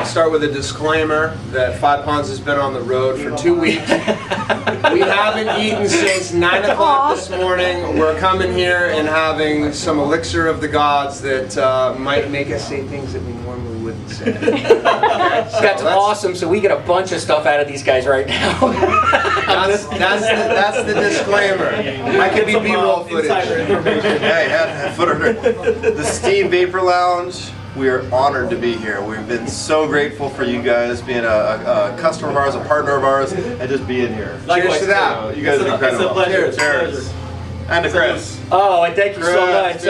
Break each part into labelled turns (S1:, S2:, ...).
S1: start with a disclaimer that Five Ponds has been on the road for 2 weeks. We haven't eaten since 9 o'clock this morning. We're coming here and having some elixir of the gods that might make us say things that we normally wouldn't say. Okay, so
S2: that's awesome. So we get a bunch of stuff out of these guys right now.
S1: that's the disclaimer. I could be B-roll footage.
S3: Hey, the Steam Vapor Lounge. We are honored to be here. We've been so grateful for you guys being a customer of ours, a partner of ours, and just being here.
S1: Cheers to that.
S3: You guys are incredible.
S4: It's a pleasure.
S3: Cheers. And to Chris.
S2: Oh, and thank you so much.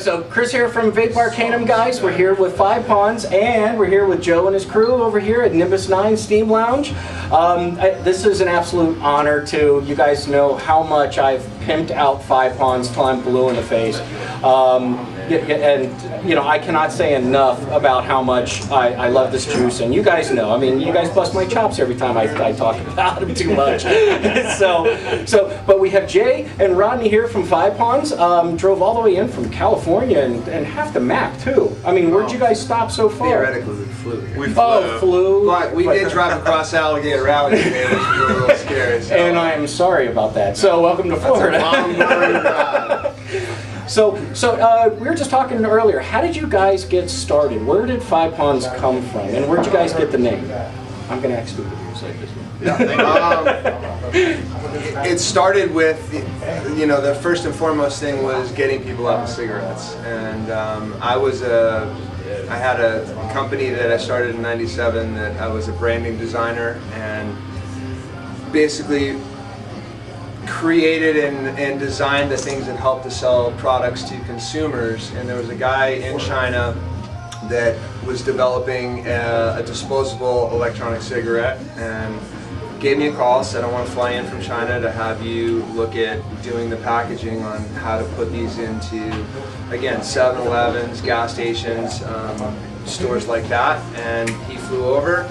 S2: So Chris here from Vape Arcanum, guys. We're here with Five Ponds, and we're here with Joe and his crew over here at Nimbus 9 Steam Lounge. This is an absolute honor to you guys know how much I've pimped out Five Ponds till I'm blue in the face. And you know, I cannot say enough about how much I love this juice, and you guys know. I mean, you guys bust my chops every time I talk about him too much. But we have Jay and Rodney here from Five Ponds. Drove all the way in from California and half the map too. I mean, where'd you guys stop so far?
S1: Theoretically, we flew here.
S3: We flew.
S2: Flew.
S1: But we did drive across Alligator Alley today, which was a little scary. So.
S2: And I am sorry about that. So welcome to Florida.
S1: That's a long, boring ride.
S2: So we were just talking earlier. How did you guys get started? Where did Five Ponds come from, and where'd you guys get the name? I'm gonna act stupid here, so just.
S1: It started with, you know, the first and foremost thing was getting people out of cigarettes, and I had a company that I started in '97 that I was a branding designer, and basically created and designed the things that helped to sell products to consumers. And there was a guy in China that was developing a disposable electronic cigarette and gave me a call, said, I want to fly in from China to have you look at doing the packaging on how to put these into, again, 7-Elevens, gas stations, stores like that. And he flew over.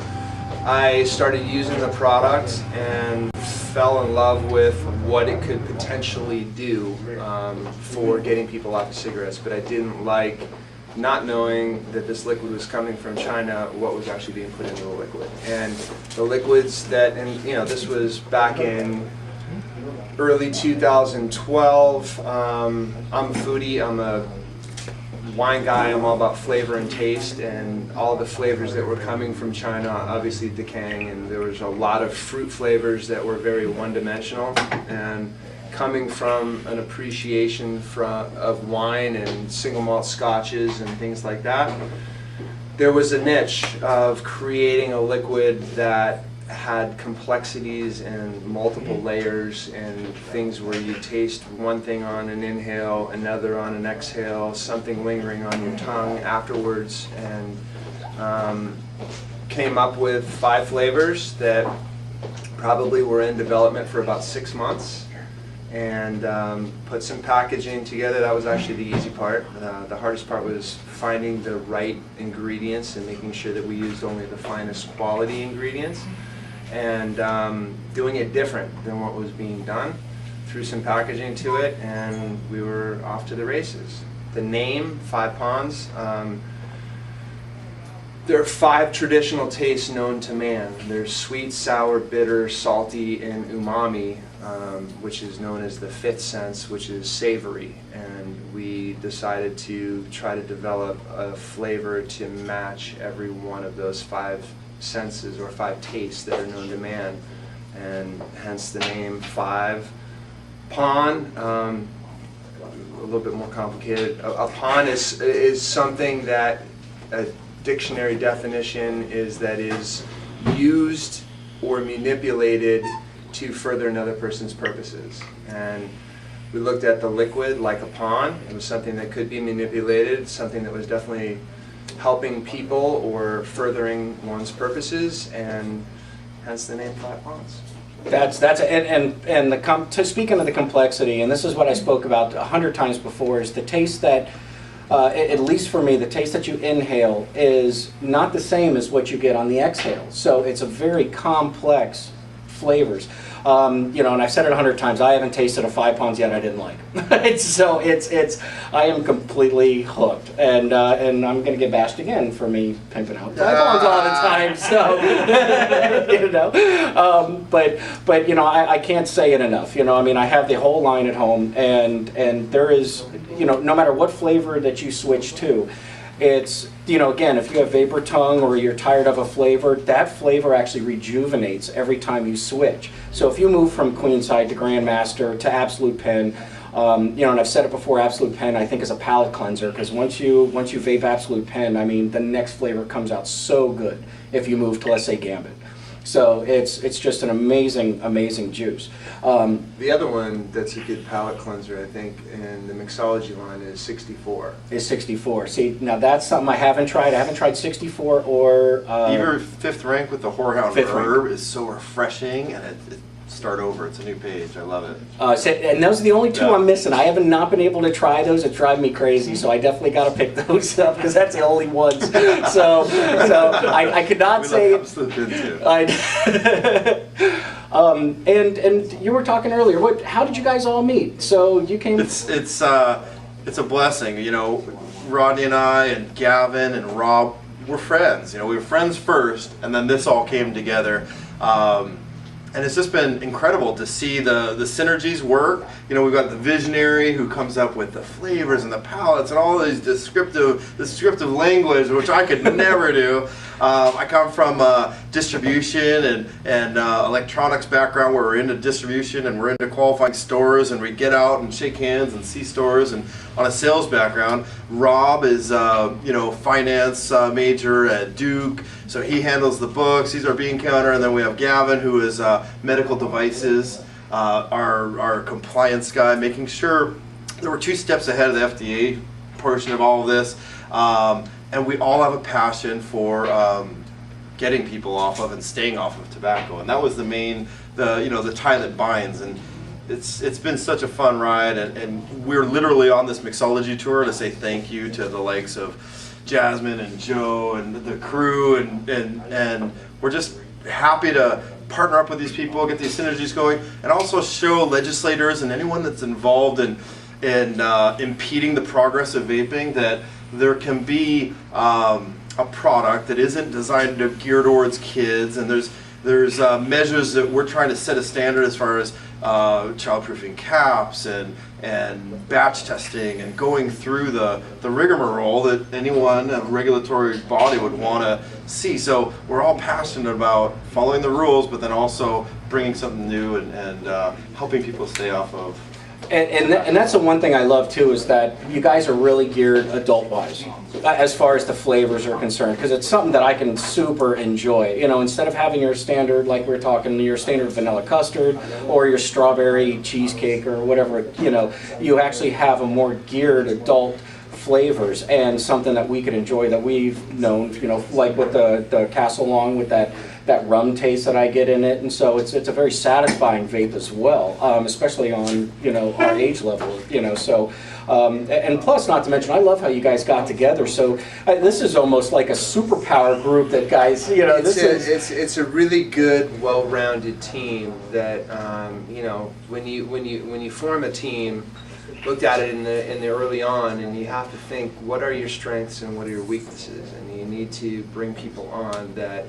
S1: I started using the product and fell in love with what it could potentially do for getting people off of cigarettes, but I didn't like not knowing that this liquid was coming from China, what was actually being put into the liquid. And the liquids that, and you know, this was back in early 2012. I'm a foodie, I'm a wine guy, I'm all about flavor and taste, and all the flavors that were coming from China obviously decaying, and there was a lot of fruit flavors that were very one-dimensional. And coming from an appreciation of wine and single malt scotches and things like that, there was a niche of creating a liquid that had complexities and multiple layers and things where you taste one thing on an inhale, another on an exhale, something lingering on your tongue afterwards, and came up with 5 flavors that probably were in development for about 6 months, and put some packaging together. That was actually the easy part. The hardest part was finding the right ingredients and making sure that we used only the finest quality ingredients, and doing it different than what was being done. Threw some packaging to it, and we were off to the races. The name, Five Ponds, there are 5 traditional tastes known to man. There's sweet, sour, bitter, salty, and umami, which is known as the 5th sense, which is savory. And we decided to try to develop a flavor to match every one of those 5 senses or 5 tastes that are known to man, and hence the name Five Pon. A little bit more complicated. A pon is something that a dictionary definition is that is used or manipulated to further another person's purposes. And we looked at the liquid like a pawn. It was something that could be manipulated, something that was definitely helping people or furthering one's purposes, and hence the name Five Ponds. Speaking of the complexity, and this is what I spoke about 100 times before, is the taste that, at least for me, the taste that you inhale is not the same as what you get on the exhale. So it's a very complex
S2: flavors. You know, and I've said it 100 times, I haven't tasted a 5 pounds yet I didn't like. I am completely hooked, and I'm going to get bashed again for me pimping out 5 pounds all the time, so, you know, but you know, I can't say it enough, you know, I mean, I have the whole line at home, and there is, you know, no matter what flavor that you switch to, it's, you know, again, if you have vapor tongue or you're tired of a flavor, that flavor actually rejuvenates every time you switch. So if you move from Queenside to Grandmaster to Absolute Pen, you know, and I've said it before, Absolute Pen I think is a palate cleanser, because once you vape Absolute Pen, I mean, the next flavor comes out so good if you move to, let's say, Gambit. So it's just an amazing juice.
S1: The other one that's a good palate cleanser, I think, in the mixology line is 64.
S2: Is 64. See, now that's something I haven't tried. I haven't tried 64 or...
S3: Even 5th rank with the Whorehound
S2: Fifth
S3: Herb
S2: rank.
S3: is so refreshing, and it start over. It's a new page. I love it.
S2: And those are the only two
S3: Yeah.
S2: I'm missing. I have not been able to try those. It drives me crazy. So I definitely got to pick those up because that's the only ones. So I could not
S3: We
S2: say.
S3: love Absolute Pen too.
S2: And you were talking earlier. How did you guys all meet? So you came.
S3: It's a blessing. You know, Rodney and I and Gavin and Rob, we're friends. You know, we were friends first, and then this all came together. And it's just been incredible to see the synergies work. You know, we've got the visionary who comes up with the flavors and the palettes and all these descriptive language, which I could never do. I come from distribution and electronics background, where we're into distribution and we're into qualifying stores, and we get out and shake hands and see stores. And on a sales background, Rob is you know, finance major at Duke, so he handles the books. He's our bean counter, and then we have Gavin, who is medical devices, our compliance guy, making sure that we're 2 steps ahead of the FDA portion of all of this. And we all have a passion for getting people off of and staying off of tobacco, and that was the main, you know, the tie that binds. And it's been such a fun ride, and we're literally on this mixology tour to say thank you to the likes of Jasmine and Joe and the crew, and we're just happy to partner up with these people, get these synergies going, and also show legislators and anyone that's involved in impeding the progress of vaping that there can be a product that isn't designed to gear towards kids, and there's measures that we're trying to set a standard as far as childproofing caps and batch testing and going through the rigmarole that anyone, a regulatory body, would want to see. So we're all passionate about following the rules, but then also bringing something new and helping people stay off of.
S2: And that's the one thing I love too, is that you guys are really geared adult-wise as far as the flavors are concerned, because it's something that I can super enjoy. You know, instead of having your standard, like we were talking, your standard vanilla custard or your strawberry cheesecake or whatever, you know, you actually have a more geared adult flavors, and something that we could enjoy, that we've known, you know, like with the Castle Long, with that rum taste that I get in it. And so it's a very satisfying vape as well, especially on, you know, our age level, you know. So and plus, not to mention, I love how you guys got together. So this is almost like a superpower group that guys, you know,
S1: it's a really good, well-rounded team that you know, when you form a team, looked at it in the early on, and you have to think, what are your strengths and what are your weaknesses, and you need to bring people on that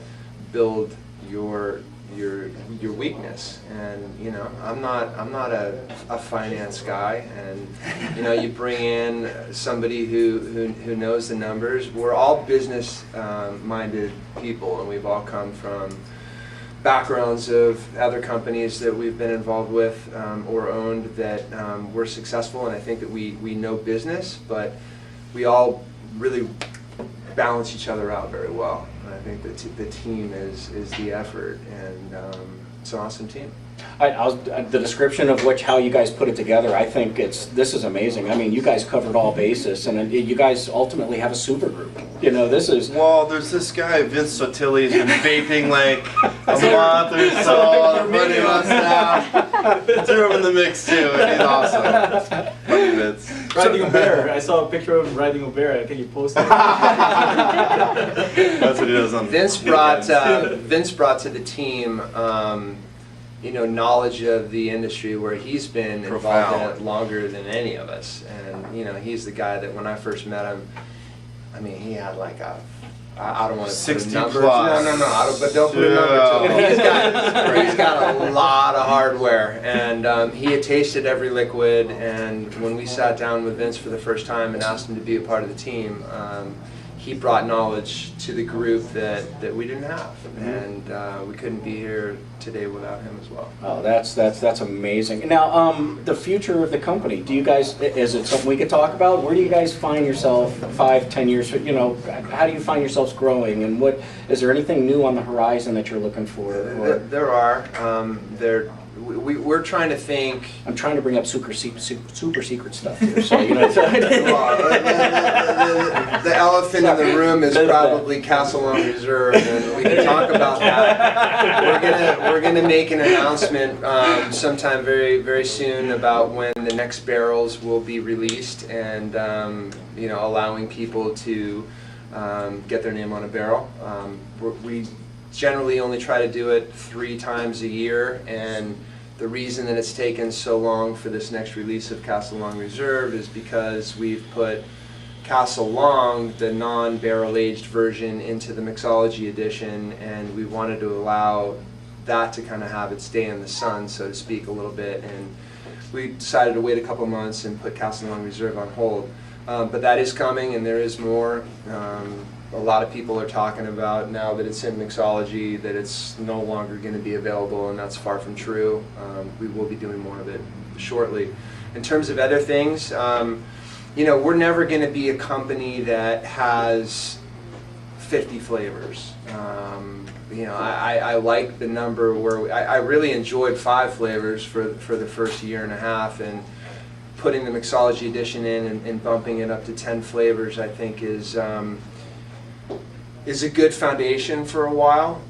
S1: build your weakness. And you know, I'm not a finance guy, and you know, you bring in somebody who knows the numbers. We're all business minded people, and we've all come from backgrounds of other companies that we've been involved with or owned that were successful, and I think that we know business, but we all really balance each other out very well. And I think that the team is the effort, and it's an awesome team.
S2: The description of how you guys put it together, I think this is amazing. I mean, you guys covered all bases, and you guys ultimately have a super group. You know, this is...
S3: Well, there's this guy, Vince Sotilli, who's been vaping like a month or so. Everybody on staff. Threw him in the mix too, and he's awesome. Love you, Vince.
S4: Riding a bear. I saw a picture of him riding a bear. I think he posted it.
S3: That's what he does on
S1: Vince brought to the team knowledge of the industry, where he's been involved in
S3: Profound.
S1: it longer than any of us. And he's the guy that when I first met him, I mean, he had like I don't want to put a
S3: 60
S1: number.
S3: plus.
S1: No, but don't put a number to it. He's got a lot of hardware, and he had tasted every liquid. And when we sat down with Vince for the first time and asked him to be a part of the team, he brought knowledge to the group that we didn't have, and we couldn't be here today without him as well.
S2: Oh, that's amazing. Now, the future of the company. Do you guys? Is it something we could talk about? Where do you guys find yourself 5, 10 years? How do you find yourselves growing? And what is there anything new on the horizon that you're looking for? Or?
S1: There are. We're trying to think.
S2: I'm trying to bring up super secret stuff here. So,
S1: The elephant in the room is probably Castle on Reserve, and we can talk about that. We're gonna make an announcement sometime very, very soon about when the next barrels will be released, and allowing people to get their name on a barrel. We generally only try to do it 3 times a year, and the reason that it's taken so long for this next release of Castle Long Reserve is because we've put Castle Long, the non-barrel aged version, into the mixology edition, and we wanted to allow that to kind of have its day in the sun, so to speak, a little bit. And we decided to wait a couple months and put Castle Long Reserve on hold. But that is coming, and there is more. A lot of people are talking about, now that it's in mixology, that it's no longer going to be available, and that's far from true. We will be doing more of it shortly. In terms of other things, we're never going to be a company that has 50 flavors. I like the number where I really enjoyed 5 flavors for the first year and a half, and putting the mixology edition in and bumping it up to 10 flavors, I think is a good foundation for a while.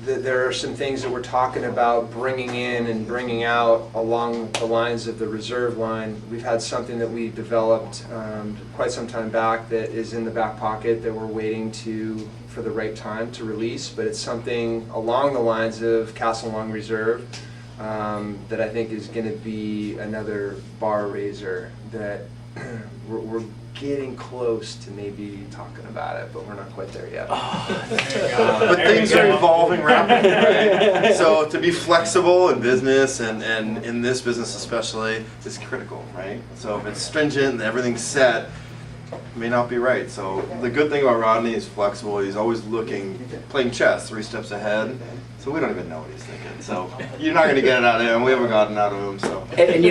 S1: There are some things that we're talking about bringing in and bringing out along the lines of the Reserve line. We've had something that we developed quite some time back that is in the back pocket that we're waiting for the right time to release, but it's something along the lines of Castle Long Reserve that I think is going to be another bar raiser that we're getting close to maybe talking about it, but we're not quite there yet.
S3: But things are evolving rapidly, right? So to be flexible in business and in this business especially is critical, right? So if it's stringent and everything's set, it may not be right. So the good thing about Rodney is flexible. He's always playing chess, 3 steps ahead. So we don't even know what he's thinking. So you're not going to get it out of him. We haven't gotten out of him. So.
S2: And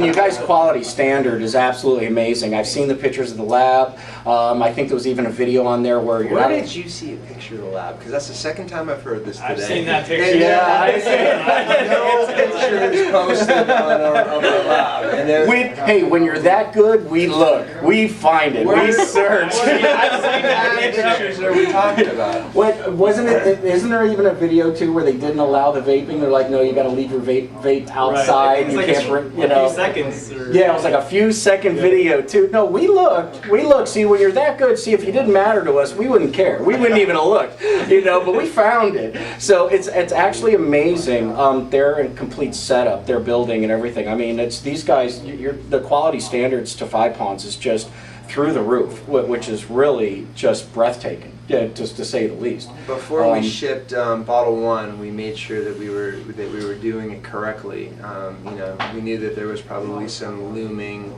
S2: you guys' quality standard is absolutely amazing. I've seen the pictures of the lab. I think there was even a video on there where you're.
S1: Where did you see a picture of the lab? Because that's the second time I've heard this today.
S4: I've seen that picture.
S1: And,
S2: Yeah, I've seen it.
S1: No pictures posted on our lab. And
S2: Hey, when you're that good, we look, we find it, we search.
S1: I've seen that pictures that we're talking about.
S2: Isn't there even a video too where they didn't allow the vaping? They're like, no, you got to leave your vape outside.
S4: Right.
S2: You
S4: Like
S2: can't bring,
S4: a few seconds.
S2: Yeah, it was like a few second video too. No, we looked. See, when you're that good, see, if you didn't matter to us, we wouldn't care. We wouldn't even have looked, but we found it. So it's actually amazing. They're in complete setup, their building and everything. I mean, it's these guys, the quality standards to 5 Ponds is just through the roof, which is really just breathtaking, just to say the least.
S1: Before we shipped bottle 1, we made sure that we were doing it correctly. We knew that there was probably some looming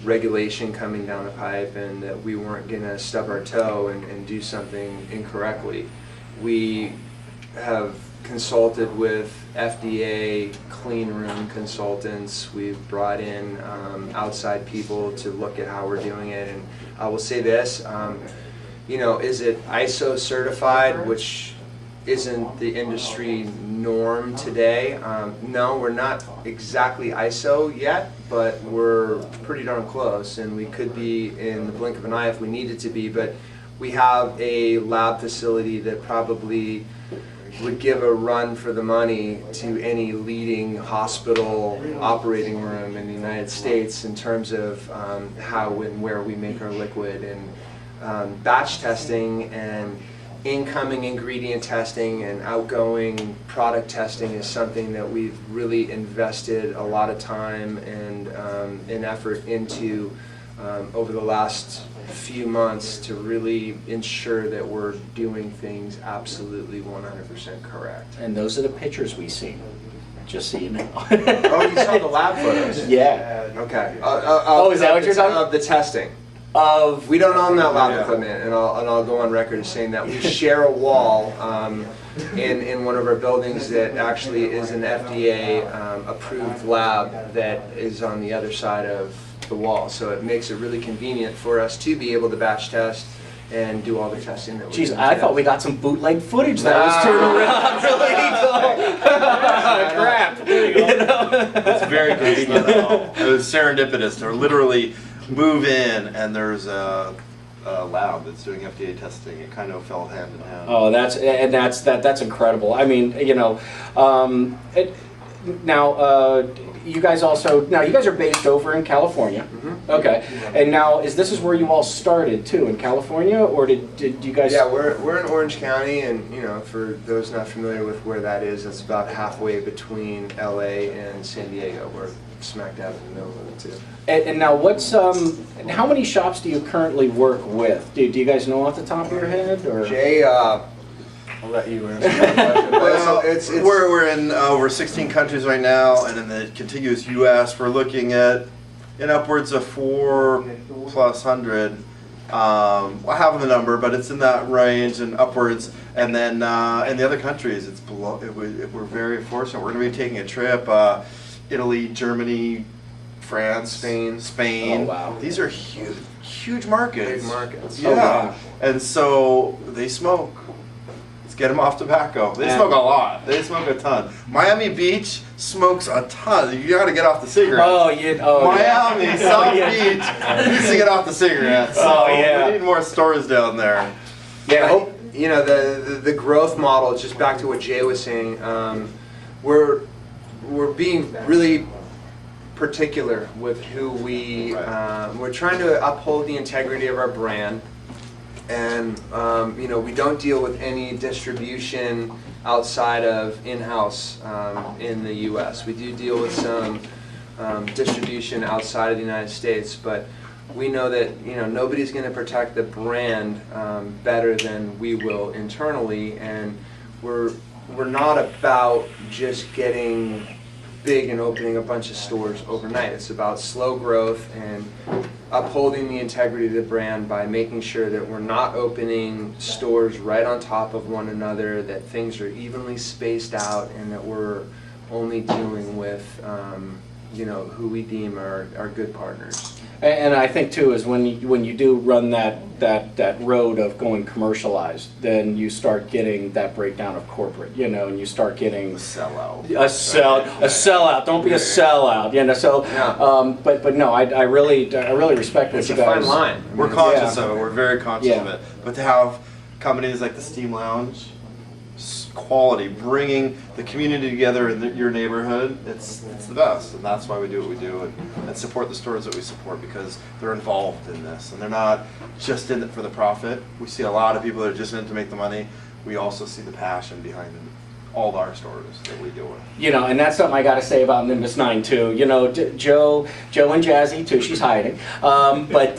S1: regulation coming down the pipe, and that we weren't going to stub our toe and do something incorrectly. We have consulted with FDA clean room consultants. We've brought in outside people to look at how we're doing it, and I will say this, is it ISO certified, which isn't the industry norm today? No, we're not exactly ISO yet, but we're pretty darn close, and we could be in the blink of an eye if we needed to be. But we have a lab facility that probably would give a run for the money to any leading hospital operating room in the United States in terms of how and where we make our liquid, and batch testing and incoming ingredient testing and outgoing product testing is something that we've really invested a lot of time and effort into over the last few months to really ensure that we're doing things absolutely 100% correct.
S2: And those are the pictures we see, just so you know.
S1: Oh, you saw the lab photos?
S2: Yeah.
S1: Okay.
S2: Is that what you're talking about?
S1: Of the testing.
S2: Of
S1: We don't own that lab equipment, and I'll go on record as saying that we share a wall in one of our buildings that actually is an FDA approved lab that is on the other side of the wall. So it makes it really convenient for us to be able to batch test and do all the testing that we do.
S2: Jeez, I thought we got some bootleg footage that was turned around. Really? Crap. You know?
S3: It's very convenient. It was serendipitous to literally move in, and there's a lab that's doing FDA testing. It kind of fell hand in hand.
S2: Oh, that's incredible. I mean, you know, you guys are based over in California.
S1: Mm-hmm.
S2: Okay. And now this is where you all started too, in California, or did you guys?
S1: Yeah, we're in Orange County, and you know, for those not familiar with where that is, it's about halfway between LA and San Diego. We're smack dab in the middle of the two.
S2: And now, how many shops do you currently work with? Do you guys know off the top of your head, or?
S1: Jay, I'll let you answer that question.
S3: Well,
S1: it's
S3: we're in over 16 countries right now, and in the contiguous U.S., we're looking at upwards of 400+. I have the number, but it's in that range and upwards. And then in the other countries, it's below. We're very fortunate. We're going to be taking a trip. Italy, Germany, France, Spain.
S2: Oh, wow.
S3: These are huge markets.
S1: Big markets.
S3: Yeah.
S2: Oh, wow.
S3: And so they smoke. Let's get them off tobacco. They smoke a lot. They smoke a ton. Miami Beach smokes a ton. You got to get off the cigarettes. Miami, South Beach needs to get off the cigarettes. So we need more stores down there.
S1: Yeah, you know, the growth model, just back to what Jay was saying, we're being really particular with who we're trying to uphold the integrity of our brand, and you know, we don't deal with any distribution outside of in-house in the US. We do deal with some distribution outside of the United States, but we know that, you know, nobody's going to protect the brand better than we will internally, and we're not about just getting big and opening a bunch of stores overnight. It's about slow growth and upholding the integrity of the brand by making sure that we're not opening stores right on top of one another, that things are evenly spaced out, and that we're only dealing with you know, who we deem are good partners.
S2: And I think too is when you do run that road of going commercialized, then you start getting that breakdown of corporate, you know, and you start getting
S3: A sellout.
S2: a sellout. Don't be a sellout, you know. So,
S1: Yeah.
S2: but no, I really respect what
S1: It's
S2: you
S1: a
S2: guys.
S1: fine line.
S3: We're conscious of it. We're very conscious of
S2: Yeah.
S3: it. But to have companies like the Steam Lounge, quality, bringing the community together in your neighborhood, it's the best. And that's why we do what we do, and support the stores that we support, because they're involved in this. And they're not just in it for the profit. We see a lot of people that are just in it to make the money. We also see the passion behind all of our stores that we deal with.
S2: You know, and that's something I got to say about Nimbus 9 too. You know, Joe and Jazzy too. She's hiding, but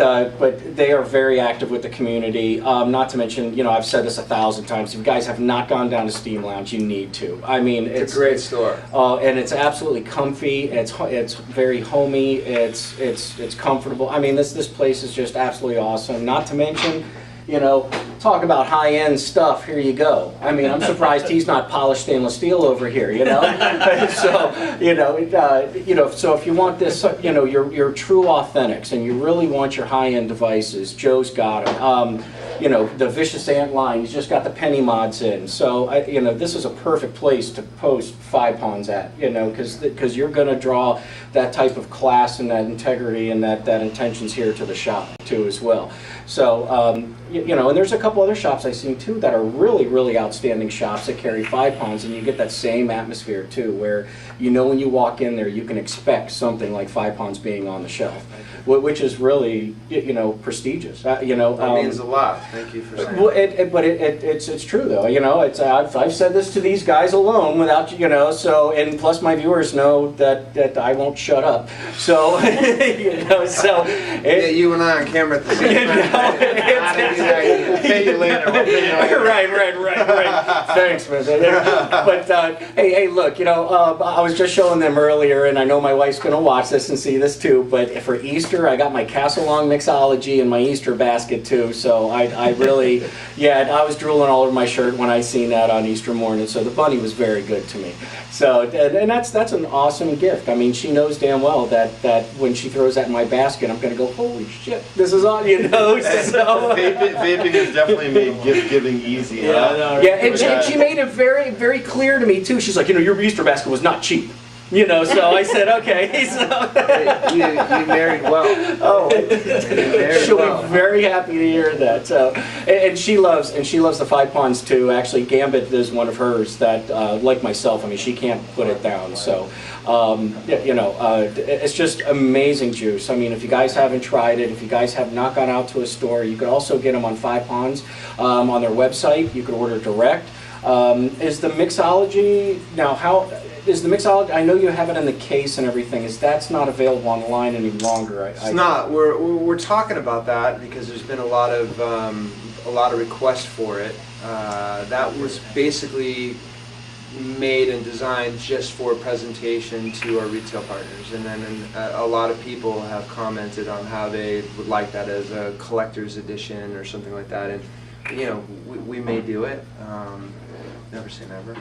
S2: they are very active with the community. Not to mention, you know, I've said this 1,000 times. If you guys have not gone down to Steam Lounge, you need to. I mean,
S1: It's a great store.
S2: And it's absolutely comfy. It's very homey. It's comfortable. I mean, this place is just absolutely awesome. Not to mention, you know, talk about high-end stuff, here you go. I mean, I'm surprised he's not polished stainless steel over here, you know? So, so if you want this, you know, your true authentics, and you really want your high-end devices, Joe's got them. You know, the Vicious Ant line, he's just got the penny mods in. So, you know, this is a perfect place to post 5 at, you know, because you're going to draw that type of class and that integrity and that intentions here to the shop. too as well. So, you know, and there's a couple other shops I've seen too that are really, really outstanding shops that carry 5 ponds, and you get that same atmosphere too, where you know when you walk in there, you can expect something like 5 ponds being on the shelf, which is really, you know, prestigious. You know,
S1: That means a lot. Thank you for saying
S2: well,
S1: that.
S2: but it's true though. You know, I've said this to these guys alone without, you know. So, and plus my viewers know that I won't shut up. So you know, so
S1: Yeah, you and I on camera at the same time.
S3: Pay you later. We'll pay you later.
S2: Right. Thanks, man. But hey, look, you know, I was just showing them earlier, and I know my wife's going to watch this and see this too. But for Easter, I got my Castle Long mixology in my Easter basket too. So I really, yeah, I was drooling all over my shirt when I seen that on Easter morning. So the bunny was very good to me. So and that's an awesome gift. I mean, she knows damn well that when she throws that in my basket, I'm going to go, holy shit, this is on, you know. So
S3: Vaping has definitely made gift giving easy.
S2: yeah, and she made it very, very clear to me too. She's like, you know, your Easter basket was not cheap. You know, so I said, okay. So
S1: You married well.
S2: oh,
S1: Very
S2: she'll
S1: well.
S2: be very happy to hear that. So, and she loves the 5 ponds too. Actually, Gambit is one of hers that, like myself, I mean, she can't put it down. So, you know, it's just amazing juice. I mean, if you guys haven't tried it, if you guys have not gone out to a store, you could also get them on 5 ponds on their website. You could order direct. Is the mixology now how? Is the mixology? I know you have it in the case and everything. That's not available online any longer?
S1: It's not. We're talking about that because there's been a lot of requests for it. That was basically made and designed just for presentation to our retail partners, and then a lot of people have commented on how they would like that as a collector's edition or something like that. And you know, we may do it. Never say never.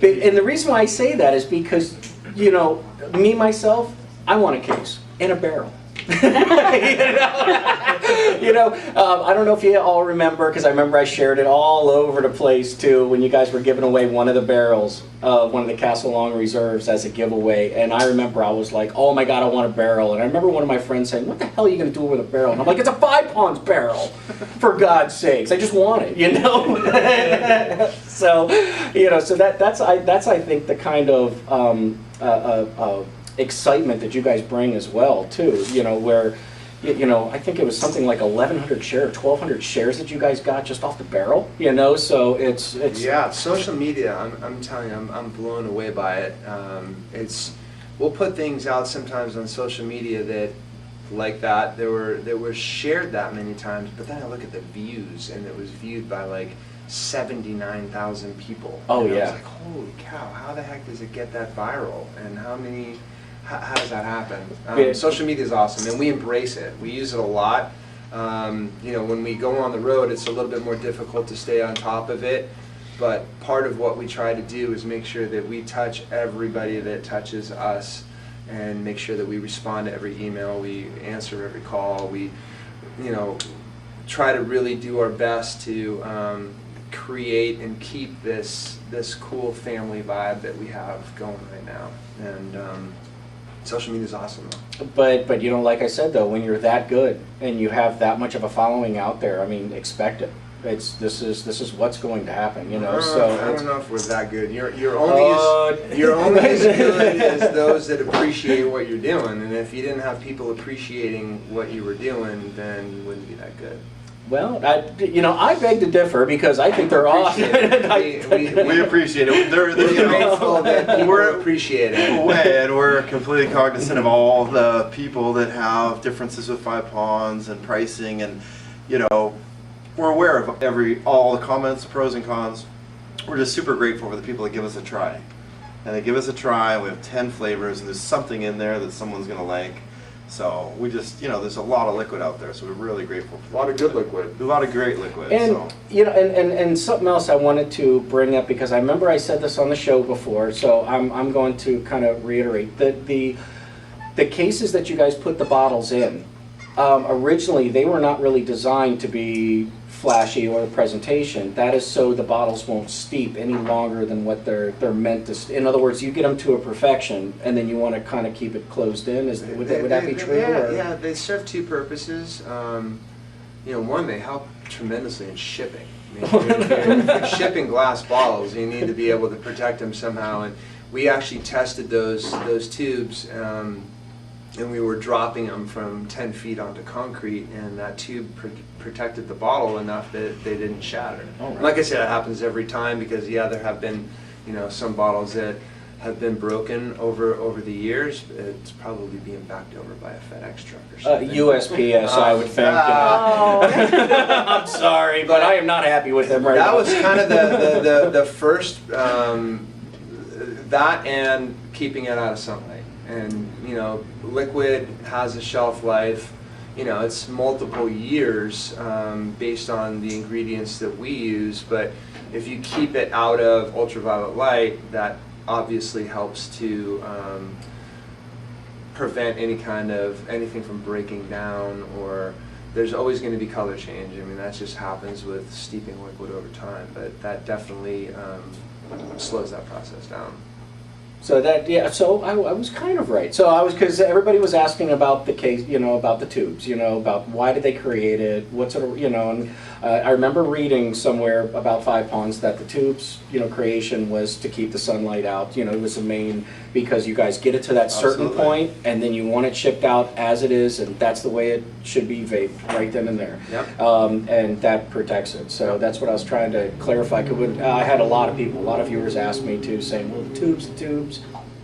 S2: And the reason why I say that is because, you know, me, myself, I want a case and a barrel. You know, I don't know if you all remember, because I remember I shared it all over the place too when you guys were giving away one of the barrels, one of the Castle Long Reserves as a giveaway. And I remember I was like, oh my God, I want a barrel. And I remember one of my friends saying, what the hell are you going to do with a barrel? And I'm like, it's a 5 ponds barrel, for God's sakes. I just want it, you know? So, you know, so that's I think the kind of excitement that you guys bring as well too, you know, where you know, I think it was something like 1,100 shares, 1,200 shares that you guys got just off the barrel, you know, so it's
S1: yeah, social media, I'm telling you, I'm blown away by it. We'll put things out sometimes on social media that like that were shared that many times, but then I look at the views and it was viewed by like 79,000 people.
S2: Oh,
S1: and
S2: yeah.
S1: I was like, holy cow, how the heck does it get that viral? And how does that happen?
S2: Yeah.
S1: Social media is awesome, and we embrace it. We use it a lot. You know, when we go on the road, it's a little bit more difficult to stay on top of it. But part of what we try to do is make sure that we touch everybody that touches us, and make sure that we respond to every email, we answer every call. We, you know, try to really do our best to create and keep this cool family vibe that we have going right now. And social media is awesome though.
S2: But you know, like I said though, when you're that good and you have that much of a following out there, I mean, expect it. This is what's going to happen, you know. So
S1: I don't know if we're that good. You're only as good as those that appreciate what you're doing. And if you didn't have people appreciating what you were doing, then you wouldn't be that good.
S2: Well, I beg to differ because I think they're awesome.
S3: We appreciate it.
S1: We're grateful that people appreciate it.
S3: And we're completely cognizant of all the people that have differences with 5 ponds and pricing, and you know, we're aware of all the comments, pros and cons. We're just super grateful for the people that give us a try. And they give us a try. We have 10 flavors, and there's something in there that someone's gonna like. So we just, you know, there's a lot of liquid out there, so we're really grateful for
S1: A lot of good liquid.
S3: a lot of great liquid.
S2: And
S3: So.
S2: you know, and something else I wanted to bring up, because I remember I said this on the show before, so I'm going to kind of reiterate that the cases that you guys put the bottles in, originally they were not really designed to be flashy or presentation. That is so the bottles won't steep any longer than what they're meant to. In other words, you get them to a perfection, and then you want to kind of keep it closed in. Would that be true?
S1: Yeah, they serve two purposes. One, they help tremendously in shipping. I mean, if you're shipping glass bottles, you need to be able to protect them somehow. And we actually tested those tubes. And we were dropping them from 10 feet onto concrete, and that tube protected the bottle enough that they didn't shatter.
S2: Oh, right.
S1: Like I said, it happens every time because there have been, some bottles that have been broken over the years. It's probably being backed over by a FedEx truck or something.
S2: USPS, I would think. I'm sorry, but I am not happy with them right now.
S1: That was kind of the first, that and keeping it out of sunlight. And liquid has a shelf life. It's multiple years based on the ingredients that we use. But if you keep it out of ultraviolet light, that obviously helps to prevent anything from breaking down, or there's always going to be color change. I mean, that just happens with steeping liquid over time. But that definitely slows that process down.
S2: So so I was kind of right. So because everybody was asking about the case, about the tubes, about why did they create it, what sort of, and I remember reading somewhere about Five Ponds that the tubes, creation was to keep the sunlight out. It was the main, because you guys get it to that certain
S1: Absolutely.
S2: point, and then you want it shipped out as it is, and that's the way it should be vaped right then and there.
S1: Yep.
S2: And that protects it. So that's what I was trying to clarify. I had a lot of viewers ask me too, saying, well, the tubes.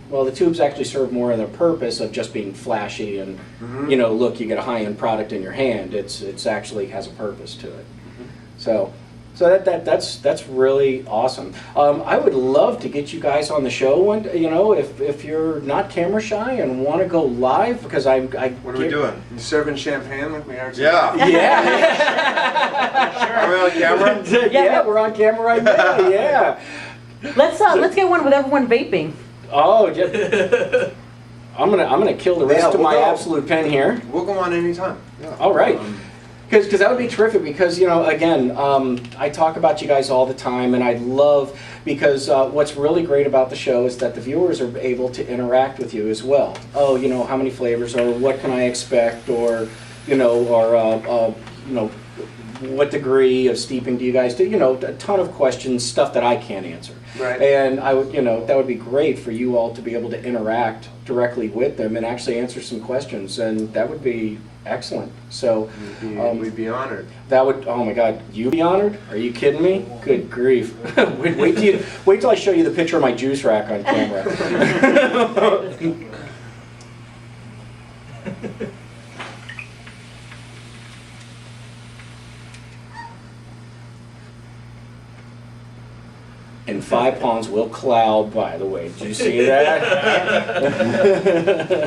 S2: Well, the tubes actually serve more of the purpose of just being flashy and, look, you get a high-end product in your hand. It's actually has a purpose to it. So that's really awesome. I would love to get you guys on the show, if you're not camera shy and want to go live, because I
S3: What are we doing?
S1: You serving champagne like we are today?
S3: Yeah.
S2: Yeah.
S3: Are we on camera?
S2: Yeah, we're on camera right now. Yeah.
S5: Let's get one with everyone vaping.
S2: Oh, yeah. I'm gonna kill the rest of my absolute pen here.
S1: We'll go on anytime. Yeah.
S2: All right. Because that would be terrific, because, again, I talk about you guys all the time, and I love, because what's really great about the show is that the viewers are able to interact with you as well. Oh, how many flavors, or what can I expect, or, what degree of steeping do you guys do? A ton of questions, stuff that I can't answer.
S1: Right.
S2: And I would, that would be great for you all to be able to interact directly with them and actually answer some questions, and that would be excellent. So
S1: We'd be honored.
S2: that would, oh my God, you be honored? Are you kidding me? Good grief. wait till I show you the picture of my juice rack on camera. And Five Ponds will cloud, by the way. Did you see that?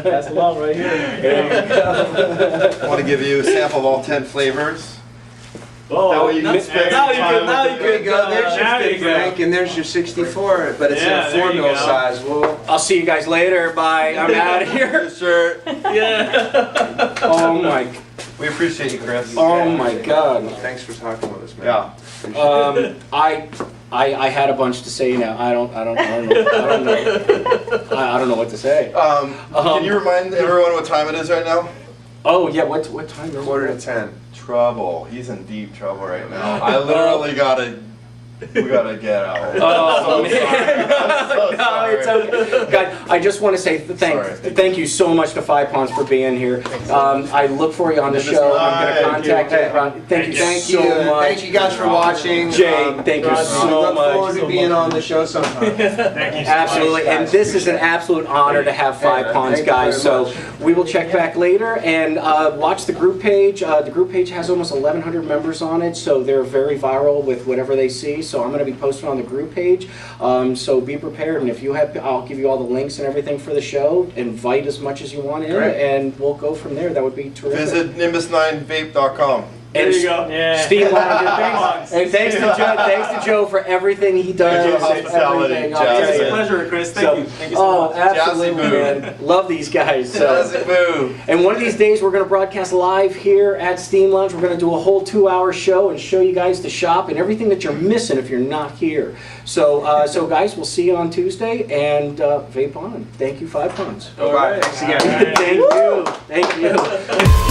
S4: That's along right here.
S3: I want to give you a sample of all 10 flavors.
S4: Oh,
S3: That way you can
S4: that's-
S3: spend
S4: now you
S3: time
S4: can, now
S3: with
S4: you
S3: the-
S1: There you go. There's
S4: Now
S1: your
S4: you
S1: Fit
S4: go.
S1: Frank, and there's your 64, but it's
S4: Yeah,
S1: in
S4: there
S1: 4
S4: you
S1: mil
S4: go.
S1: size.
S2: I'll see you guys later. Bye. I'm out of here.
S3: Your shirt.
S4: Yeah.
S2: Oh my,
S3: We appreciate you, Chris.
S2: oh my God.
S1: Thanks for talking with us, man.
S3: Yeah.
S2: I had a bunch to say now. I don't know what to say.
S3: Can you remind everyone what time it is right now?
S2: Oh yeah, what time is it?
S1: 9:45.
S3: Trouble. He's in deep trouble right now. I literally we gotta get out.
S2: Oh,
S3: I'm so
S2: man.
S3: sorry. I'm so
S2: No,
S3: sorry.
S2: it's okay. God, I just want to say
S3: Sorry.
S2: thank you so much to Five Ponds for being here. I look for you on the
S3: Nimbus
S2: show. I'm going to
S3: 9.
S2: contact you. Thank you so much.
S1: Thank you guys for watching.
S2: Jay, thank you
S1: we
S2: so
S1: look forward
S2: much.
S1: to being on the show sometime.
S2: Absolutely, and this is an absolute honor to have Five
S1: Yeah,
S2: Ponds
S1: thank you
S2: guys.
S1: very
S2: So
S1: much.
S2: we will check back later and watch the group page. The group page has almost 1,100 members on it, so they're very viral with whatever they see. So I'm going to be posting on the group page. So be prepared, and if you have, I'll give you all the links and everything for the show. Invite as much as you want in,
S1: Great.
S2: and we'll go from there. That would be terrific.
S3: Visit nimbus9vape.com.
S4: There you go.
S2: Yeah. Steam Lounge. And thanks to Joe for everything he does.
S3: Hospitality,
S2: Everything.
S3: Jazz.
S4: It's a pleasure, Chris. Thank you. Thank you so
S2: Oh,
S4: much.
S2: absolutely,
S3: Jazzy
S2: man. Love these guys. So.
S3: Jazzy Boo.
S2: And one of these days we're going to broadcast live here at Steam Lounge. We're going to do a whole 2-hour show and show you guys the shop and everything that you're missing if you're not here. So, so guys, we'll see you on Tuesday, and vape on. Thank you, 5 Ponds.
S1: Bye. Thanks again.
S2: Thank you. Thank you.